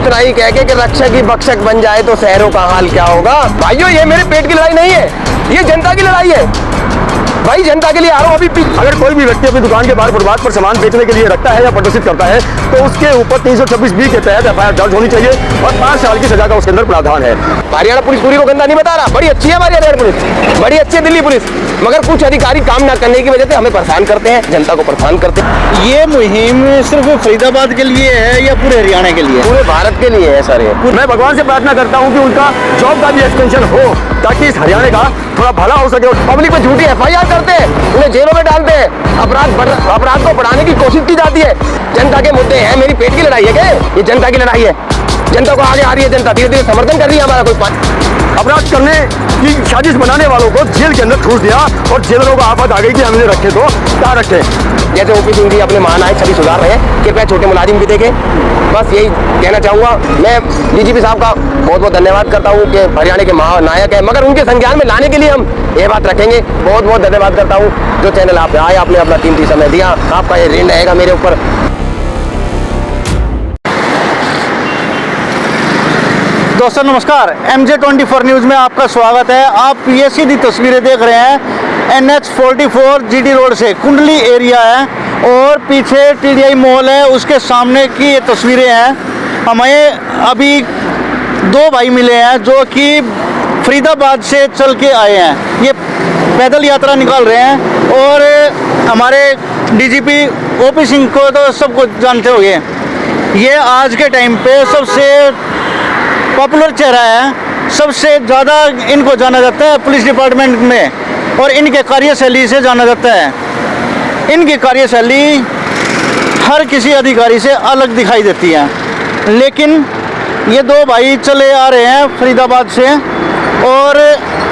इतना ही कह के कि रक्षक ही बक्षक बन जाए तो शहरों का हाल क्या होगा। भाइयों, ये मेरे पेट की लड़ाई नहीं है, ये जनता की लड़ाई है। भाई जनता के लिए आ रहा हूँ अभी। अगर कोई भी व्यक्ति अपनी दुकान के बाहर फुटपाथ पर सामान बेचने के लिए रखता है या प्रदर्शित करता है तो उसके ऊपर 326(b) के तहत FIR दर्ज होनी चाहिए और 5 साल की सजा का उसके अंदर प्रावधान है। हरियाणा पुलिस पूरी को गंदा नहीं बता रहा, बड़ी अच्छी है हमारी हरियाणा पुलिस, बड़ी अच्छी है दिल्ली पुलिस, मगर कुछ अधिकारी काम ना करने की वजह से हमें परेशान करते हैं, जनता को परेशान करते हैं। ये मुहिम सिर्फ फरीदाबाद के लिए है या पूरे हरियाणा के लिए? पूरे भारत के लिए है सर। मैं भगवान से प्रार्थना करता हूँ कि उनका जॉब का भी एक्सटेंशन हो ताकि इस हरियाणा का थोड़ा भला हो सके। पब्लिक पे झूठी FIR करते हैं, उन्हें जेलों में डालते हैं, अपराध को बढ़ाने की कोशिश की जाती है। जनता के मुद्दे हैं, मेरी पेट की लड़ाई है क्या? ये जनता की लड़ाई है, जनता को आगे आ रही है, जनता धीरे धीरे समर्थन कर रही है हमारा। कोई अपराध करने की साजिश बनाने वालों को जेल के अंदर ठूस दिया और जेलरों को आफत आ गई कि हमने रखे तो क्या रखे। जैसे OP सिंह जी अपने महानायक छवि सुधार रहे हैं, कृपया छोटे मुलाजिम भी देखें। बस यही कहना चाहूँगा। मैं DGP साहब का बहुत बहुत धन्यवाद करता हूँ कि हरियाणा के महानायक है, मगर उनके संज्ञान में लाने के लिए हम ये बात रखेंगे। बहुत बहुत धन्यवाद करता हूँ जो चैनल आप आए, आपने अपना कीमती समय दिया, आपका ये ऋण रहेगा मेरे ऊपर। दोस्तों नमस्कार, MJ24 न्यूज़ में आपका स्वागत है। आप ये सीधी तस्वीरें देख रहे हैं NH44 GD रोड से, कुंडली एरिया है और पीछे TDI मॉल है, उसके सामने की ये तस्वीरें हैं। हमें अभी 2 भाई मिले हैं जो कि फरीदाबाद से चल के आए हैं, ये पैदल यात्रा निकाल रहे हैं और हमारे DGP OP सिंह को तो सब कुछ जानते होंगे। ये आज के टाइम पे सबसे पॉपुलर चेहरा है, सबसे ज़्यादा इनको जाना जाता है पुलिस डिपार्टमेंट में और इनके कार्यशैली से जाना जाता है। इनकी कार्यशैली हर किसी अधिकारी से अलग दिखाई देती है। लेकिन ये 2 भाई चले आ रहे हैं फरीदाबाद से और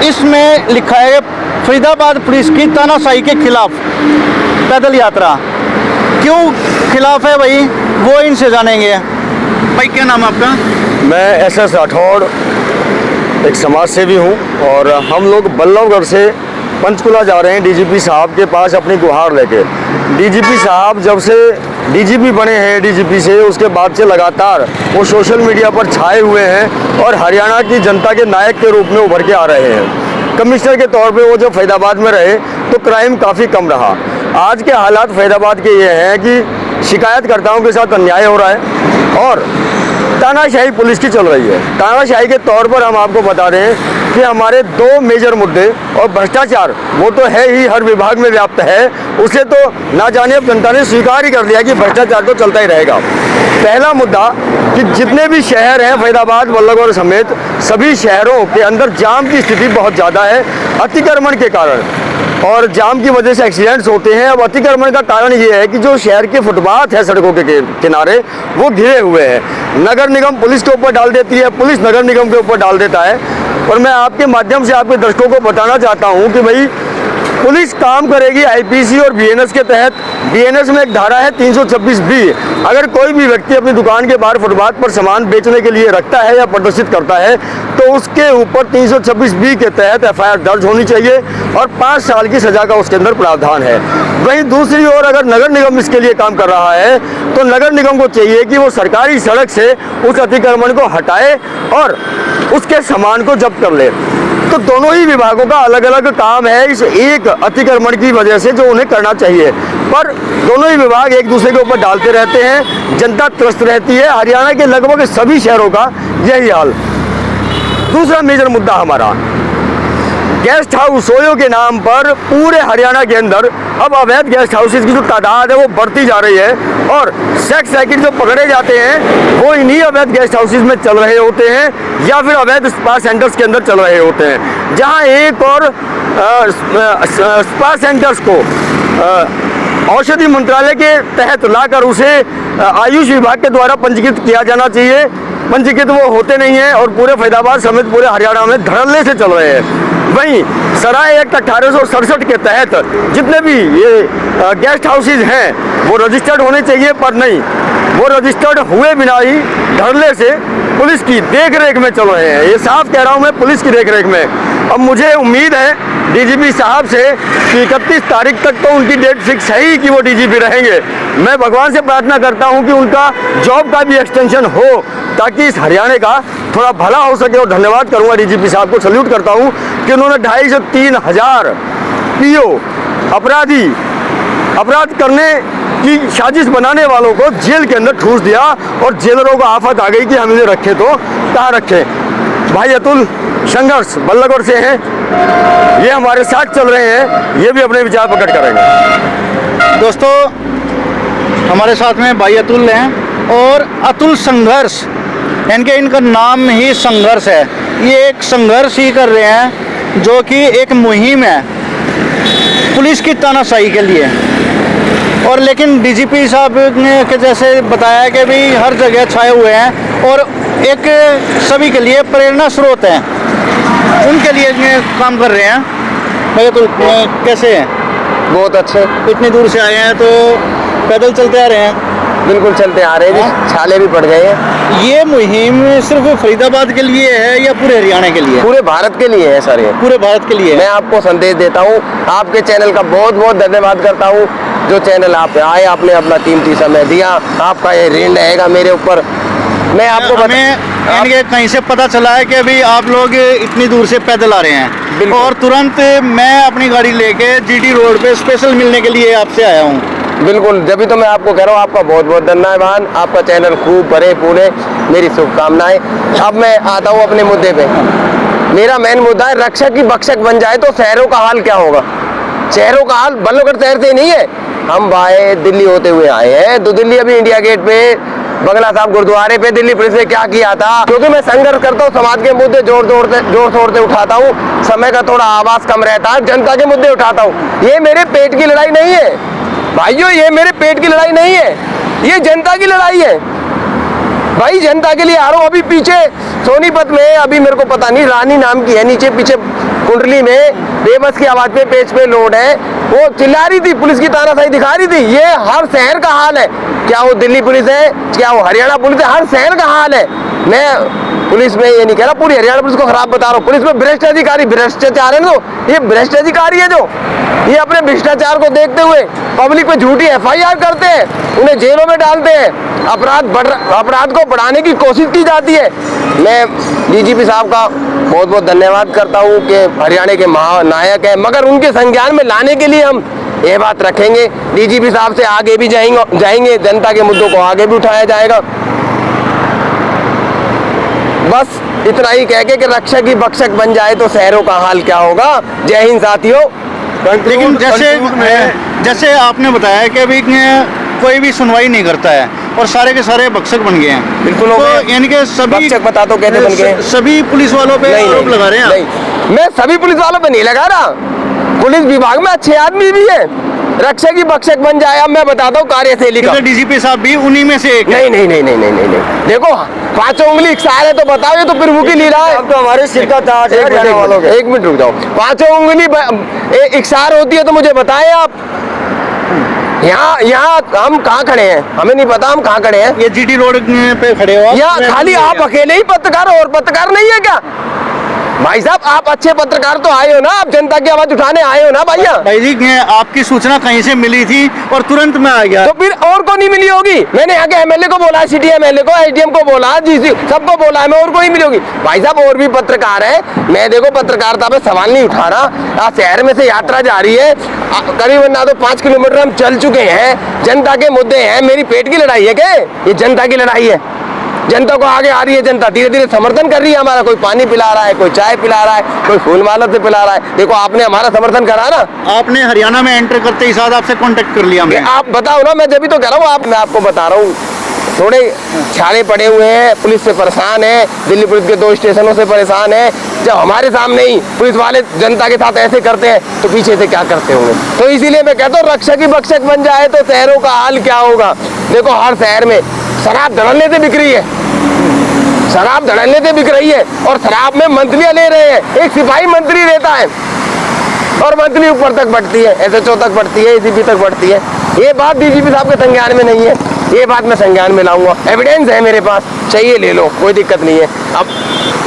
इसमें लिखा है फरीदाबाद पुलिस की तानाशाही के खिलाफ पैदल यात्रा। क्यों खिलाफ है भाई, वो इनसे जानेंगे। भाई क्या नाम है आपका? मैं SS राठौड़, एक समाज सेवी हूँ और हम लोग बल्लभगढ़ से पंचकुला जा रहे हैं DGP साहब के पास अपनी गुहार लेके। DGP साहब जब से DGP बने हैं DGP से उसके बाद से लगातार वो सोशल मीडिया पर छाए हुए हैं और हरियाणा की जनता के नायक के रूप में उभर के आ रहे हैं। कमिश्नर के तौर पे वो जब फरीदाबाद में रहे तो क्राइम काफ़ी कम रहा। आज के हालात फरीदाबाद के ये हैं कि शिकायतकर्ताओं के साथ अन्याय हो रहा है और तानाशाही पुलिस की चल रही है। तानाशाही के तौर पर हम आपको बता दें कि हमारे 2 मेजर मुद्दे और भ्रष्टाचार वो तो है ही, हर विभाग में व्याप्त है, उसे तो ना जाने अब जनता ने स्वीकार ही कर लिया कि भ्रष्टाचार तो चलता ही रहेगा। पहला मुद्दा कि जितने भी शहर हैं फरीदाबाद बल्लभगढ़ समेत सभी शहरों के अंदर जाम की स्थिति बहुत ज़्यादा है अतिक्रमण के कारण, और जाम की वजह से एक्सीडेंट्स होते हैं। अब अतिक्रमण का कारण ये है कि जो शहर के फुटपाथ है सड़कों के किनारे वो घिरे हुए हैं। नगर निगम पुलिस के ऊपर डाल देती है, पुलिस नगर निगम के ऊपर डाल देता है। और मैं आपके माध्यम से आपके दर्शकों को बताना चाहता हूँ कि भाई पुलिस काम करेगी IPC और BNS के तहत। BNS में एक धारा है 326(b). अगर कोई भी व्यक्ति अपनी दुकान के बाहर फुटपाथ पर सामान बेचने के लिए रखता है या प्रदर्शित करता है तो उसके ऊपर 326(b) के तहत FIR दर्ज होनी चाहिए और 5 साल की सजा का उसके अंदर प्रावधान है। वहीं दूसरी ओर अगर नगर निगम इसके लिए काम कर रहा है तो नगर निगम को चाहिए कि वो सरकारी सड़क से उस अतिक्रमण को हटाए और उसके सामान को जब्त कर ले। तो दोनों ही विभागों का अलग अलग काम है इस एक अतिक्रमण की वजह से जो उन्हें करना चाहिए, पर दोनों ही विभाग एक दूसरे के ऊपर डालते रहते हैं, जनता त्रस्त रहती है। हरियाणा के लगभग सभी शहरों का यही हाल। दूसरा मेजर मुद्दा हमारा गेस्ट हाउसों के नाम पर पूरे हरियाणा के अंदर अब अवैध गेस्ट हाउसेज की जो तादाद है वो बढ़ती जा रही है और सेक्स रैकेट जो पकड़े जाते हैं वो इन्हीं अवैध गेस्ट हाउसेज में चल रहे होते हैं या फिर अवैध स्पा सेंटर्स के अंदर चल रहे होते हैं, जहां एक और स्पा सेंटर्स को औषधि मंत्रालय के तहत लाकर उसे आयुष विभाग के द्वारा पंजीकृत किया जाना चाहिए। पंजीकृत वो होते नहीं हैं और पूरे फरीदाबाद समेत पूरे हरियाणा में धड़ल्ले से चल रहे हैं। वहीं सराय एक्ट 1867 के तहत जितने भी ये गेस्ट हाउसेज हैं वो रजिस्टर्ड होने चाहिए, पर नहीं, वो रजिस्टर्ड हुए बिना ही धड़ल्ले से पुलिस की देख रेख में चल रहे हैं। ये साफ कह रहा हूँ मैं, पुलिस की देख रेख में। अब मुझे उम्मीद है डीजीपी साहब से कि 31 तारीख तक तो उनकी डेट फिक्स है ही कि वो डीजीपी रहेंगे। मैं भगवान से प्रार्थना करता हूँ कि उनका जॉब का भी एक्सटेंशन हो, ताकि इस हरियाणा का थोड़ा भला हो सके। और धन्यवाद करूँगा डीजीपी साहब को, सल्यूट करता हूँ कि उन्होंने 2,500 से 3,000 पीओ अपराध करने की साजिश बनाने वालों को जेल के अंदर ठूस दिया, और जेलरों को आफत आ गई कि हम इन्हें रखें तो कहाँ रखें। भाई अतुल संघर्ष बल्लभगढ़ से हैं, ये हमारे साथ चल रहे हैं, ये भी अपने विचार प्रकट करेंगे। दोस्तों, हमारे साथ में भाई अतुल हैं और अतुल संघर्ष, यानी इनका नाम ही संघर्ष है। ये एक संघर्ष ही कर रहे हैं जो कि एक मुहिम है पुलिस की तानाशाही के लिए। और लेकिन डीजीपी साहब ने के जैसे बताया कि भी हर जगह छाए हुए हैं और एक सभी के लिए प्रेरणा स्रोत हैं, उनके लिए काम कर रहे हैं। भैया तो कैसे हैं? बहुत अच्छे। इतनी दूर से आए हैं तो पैदल चलते आ रहे हैं? बिल्कुल चलते आ रहे हैं, छाले भी पड़ गए हैं। ये मुहिम सिर्फ फरीदाबाद के लिए है या पूरे हरियाणा के लिए? पूरे भारत के लिए है सर, ये पूरे भारत के लिए। मैं आपको संदेश देता हूँ, आपके चैनल का बहुत बहुत धन्यवाद करता हूँ। जो चैनल आप आए, आपने अपना कीमती समय दिया, आपका ये ऋण रहेगा मेरे ऊपर। मैं आपको यानी कहीं से पता चला है कि अभी आप लोग इतनी दूर से पैदल आ रहे हैं और तुरंत मैं अपनी गाड़ी लेके जीडी रोड पे स्पेशल मिलने के लिए आपसे आया हूँ। बिल्कुल, जब भी तो मैं आपको कह रहा हूँ, आपका बहुत बहुत धन्यवाद। आपका चैनल खूब भरे पूरे, मेरी शुभकामनाएं। अब मैं आता हूँ अपने मुद्दे पे। मेरा मेन मुद्दा है, रक्षक की भक्षक बन जाए तो शहरों का हाल क्या होगा। शहरों का हाल बल्लभगढ़ शहर से नहीं है, हम भाई दिल्ली होते हुए आए हैं। तो दिल्ली अभी इंडिया गेट पे बंगला साहब गुरुद्वारे पे दिल्ली पुलिस ने क्या किया था, क्योंकि मैं संघर्ष करता हूँ, समाज के मुद्दे जोर शोर से उठाता हूँ, समय का थोड़ा आवाज कम रहता है, जनता के मुद्दे उठाता हूँ। ये मेरे पेट की लड़ाई नहीं है भाइयों, ये मेरे पेट की लड़ाई नहीं है, ये जनता की लड़ाई है भाई। जनता के लिए आ रहा हूँ। अभी पीछे सोनीपत में, अभी मेरे को पता नहीं, रानी नाम की है, नीचे पीछे कुंडली में बेबस की आवाज पे पेज पे लोड है, वो चिल्ला रही थी, पुलिस की तानाशाही दिखा रही थी। ये हर शहर का हाल है, क्या वो दिल्ली पुलिस है, क्या वो हरियाणा पुलिस है, हर शहर का हाल है। मैं पुलिस में ये नहीं कह रहा पूरी हरियाणा पुलिस को खराब बता रहा हूँ। पुलिस में भ्रष्ट अधिकारी, भ्रष्टाचार है ना, ये भ्रष्ट अधिकारी है जो ये अपने भ्रष्टाचार को देखते हुए पब्लिक पे झूठी एफआईआर करते हैं, उन्हें जेलों में डालते हैं, अपराध को बढ़ाने की कोशिश की जाती है। मैं डीजीपी साहब का बहुत बहुत धन्यवाद करता हूँ कि हरियाणा के महानायक हैं, मगर उनके संज्ञान में लाने के लिए हम ये बात रखेंगे। डीजीपी साहब से आगे भी जाएंगे, जनता के मुद्दों को आगे भी उठाया जाएगा। बस इतना ही कह के कि रक्षक ही भक्षक बन जाए तो शहरों का हाल क्या होगा। जय हिंद साथियों। लेकिन जैसे आपने बताया कि अभी कोई भी सुनवाई नहीं करता है और सारे के सारे भक्षक बन गए हैं। बिल्कुल, तो यानी कि सभी भक्षक बता दो कैसे बन गए। सभी पुलिस वालों पे आरोप लगा रहे हैं? नहीं, मैं सभी पुलिस वालों पे नहीं लगा रहा, पुलिस विभाग में अच्छे आदमी भी है। रक्षक ही भक्षक बन जाए, अब मैं बताता हूँ कार्यशैली का। डीजीपी साहब भी उन्हीं में से एक? नहीं। देखो, पांचों उंगली इकसार है तो बताओ, ये तो प्रभु की लीला है। अब तो हमारे सिर का ताज है हरियाणा वालों के। एक मिनट रुक जाओ, पांचों उंगली इकसार होती है तो मुझे बताएं आप। यहाँ हम कहाँ खड़े हैं, हमें नहीं पता हम कहाँ खड़े हैं। ये जीडी रोड पे खड़े हो? यहाँ खाली आप अकेले ही पत्रकार हो और पत्रकार नहीं है क्या भाई साहब? आप अच्छे पत्रकार तो आए हो ना, आप जनता की आवाज उठाने आए हो ना भैया। भाई जी, आपकी सूचना कहीं से मिली थी और तुरंत मैं आ गया। तो फिर और को नहीं मिली होगी? मैंने यहाँ के एमएलए को बोला, सिटी एमएलए को, एसडीएम को बोला, जीसी सबको बोला है, मैं और को नहीं मिली होगी भाई साहब। और भी पत्रकार है, मैं देखो पत्रकारिता पे सवाल नहीं उठा रहा। शहर में से यात्रा जा रही है, करीबन ना तो 5 किलोमीटर हम चल चुके हैं, जनता के मुद्दे हैं। मेरी पेट की लड़ाई है क्या? ये जनता की लड़ाई है, जनता को आगे आ रही है, जनता धीरे धीरे समर्थन कर रही है हमारा। कोई पानी पिला रहा है, कोई चाय पिला रहा है, कोई फूल माला से पिला रहा है। देखो आपने हमारा समर्थन करा ना। आपने हरियाणा में एंटर करते ही साथ आपसे कांटेक्ट कर लिया। आप बताओ ना, मैं जब भी तो कह रहा हूँ, मैं आपको बता रहा हूँ, थोड़े छाड़े पड़े हुए हैं, पुलिस से परेशान है, दिल्ली पुलिस के 2 स्टेशनों से परेशान है। जब हमारे सामने ही पुलिस वाले जनता के साथ ऐसे करते हैं तो पीछे से क्या करते होंगे। तो इसीलिए मैं कहता हूँ, रक्षक ही भक्षक बन जाए तो शहरों का हाल क्या होगा। देखो हर शहर में शराब धड़ल्ले से बिक रही है, शराब धड़ल्ले से बिक रही है, और शराब में मंथलियां ले रहे हैं। एक सिपाही मंत्री रहता है और मंथली ऊपर तक बढ़ती है, एसएचओ तक बढ़ती है, एसीपी तक बढ़ती है। ये बात डीजीपी साहब के संज्ञान में नहीं है। ये बात मैं संज्ञान में लाऊंगा। एविडेंस है मेरे पास, चाहिए ले लो, कोई दिक्कत नहीं है। अब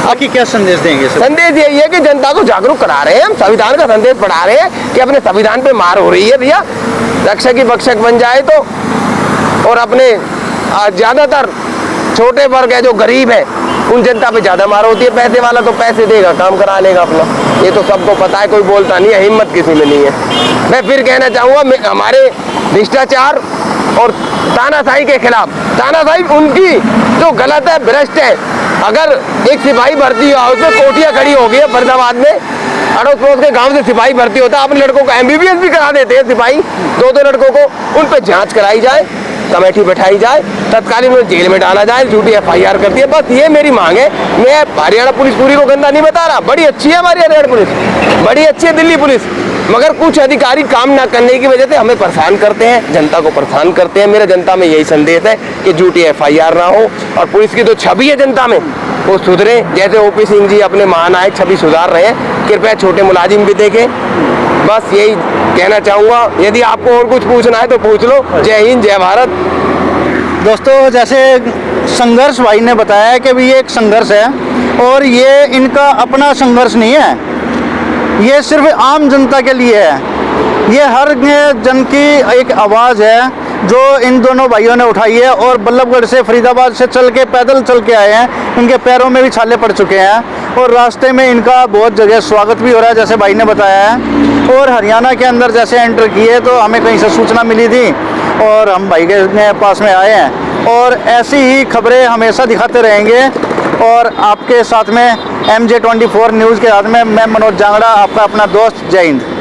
बाकी क्या संदेश देंगे सर? संदेश यही है कि जनता को जागरूक करा रहे हैं हम, संविधान का संदेश पढ़ा रहे हैं कि अपने संविधान पे मार हो रही है भैया, रक्षक ही भक्षक बन जाए तो। और अपने ज्यादातर छोटे वर्ग है जो गरीब है, उन जनता पे ज्यादा मार होती है। पैसे वाला तो पैसे देगा, काम करा लेगा अपना, ये तो सबको पता है, कोई बोलता नहीं है, हिम्मत किसी में नहीं है। मैं फिर कहना चाहूँगा, हमारे भ्रष्टाचार और तानाशाही के खिलाफ, तानाशाही उनकी जो गलत है, भ्रष्ट है। अगर एक सिपाही भर्ती हुआ, उसमें कोटियाँ खड़ी हो गई है फरीदाबाद में, अड़ोस पड़ोस के गांव से सिपाही भर्ती होता है, अपने लड़कों को MBBS भी करा देते हैं सिपाही, दो लड़कों को, उन पर जांच कराई जाए, कमेटी बैठाई जाए, तत्कालीन उन्हें जेल में डाला जाए, झूठी FIR करती है। बस ये मेरी मांग है। मैं हरियाणा पुलिस पूरी को गंदा नहीं बता रहा, बड़ी अच्छी है हमारी हरियाणा पुलिस, बड़ी अच्छी है दिल्ली पुलिस, मगर कुछ अधिकारी काम ना करने की वजह से हमें परेशान करते हैं, जनता को परेशान करते हैं। मेरा जनता में यही संदेश है कि झूठी FIR ना हो, और पुलिस की जो छवि है जनता में वो सुधरे। जैसे OP सिंह जी अपने महानायक छवि सुधार रहे हैं, कृपया छोटे मुलाजिम भी देखें। बस यही कहना चाहूँगा। यदि आपको और कुछ पूछना है तो पूछ लो। जय हिंद, जय भारत। दोस्तों, जैसे संघर्ष भाई ने बताया कि भी ये एक संघर्ष है, और ये इनका अपना संघर्ष नहीं है, ये सिर्फ आम जनता के लिए है। ये हर जन की एक आवाज़ है जो इन दोनों भाइयों ने उठाई है, और बल्लभगढ़ से, फरीदाबाद से चल के, पैदल चल के आए हैं। इनके पैरों में भी छाले पड़ चुके हैं, और रास्ते में इनका बहुत जगह स्वागत भी हो रहा है, जैसे भाई ने बताया है। और हरियाणा के अंदर जैसे एंटर किए तो हमें कहीं से सूचना मिली थी, और हम भाई के पास में आए हैं, और ऐसी ही खबरें हमेशा दिखाते रहेंगे। और आपके साथ में MJ24 न्यूज़ के साथ में मैं मनोज जांगड़ा, आपका अपना दोस्त। जय हिंद।